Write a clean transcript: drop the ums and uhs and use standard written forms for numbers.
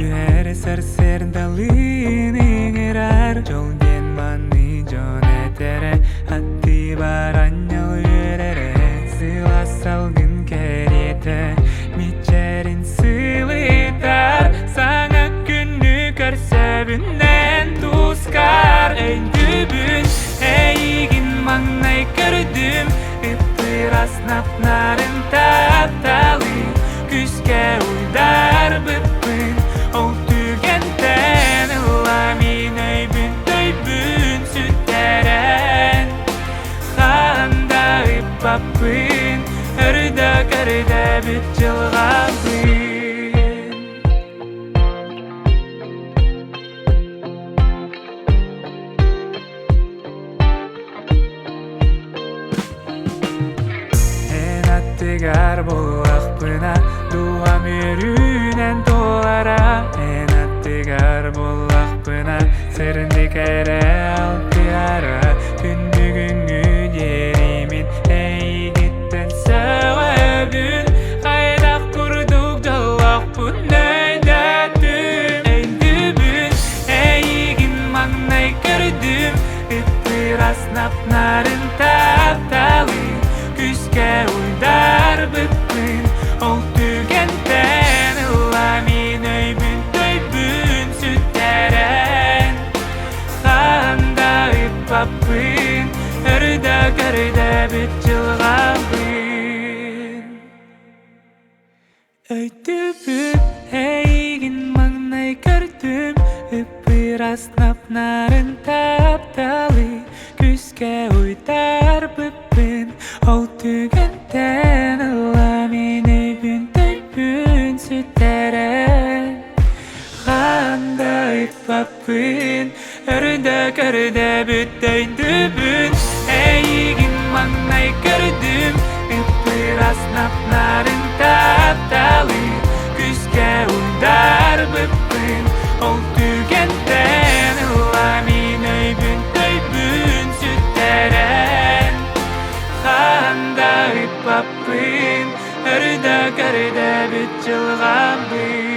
Юэр сэр далын ингерар жолден маны жон этере атты бараньял юэрере сыла салгын керете мичерин сылытар саңа күнү көрсөбүнен тускар өйдүбүн эйигин маңнай көрдүм ыптырас напнарын тапталы күскө уйдар быппын ол түгентен ламин өйбүн сүттерен ханда ыппаппын өрдө бүт жылгаппын Аттыгар боллақпына дуам үрүнен толара аттыгар боллақпына сырындыкere алтыара күндүгүңү деримин эйгиттен сөбүн кайдак курдук жаллакпын өйдөтүм өйдүбүн эйигин маңнай көрдүм ыптырас напнарын тапталы күскө уйдар быппын ол түгентен ламин өйбүн сүттерен ханда ыппаппын өрдө бүт жылгаппын өйтүбүн эйигин маңнай көрдүм ыппырас напнарын тапталы күскө уйдар быппын ол түгентен ламин өйбүн сүттерен ханда ыппаппын өрдө бүт өйдүбүн эйигин маңнай көрдүм ыппырас напнарын тапталы күскө уйдар быппын ол түгентен ламин өйбүн сүттерен ханда ыппаппын өрдө бүт жылгаппын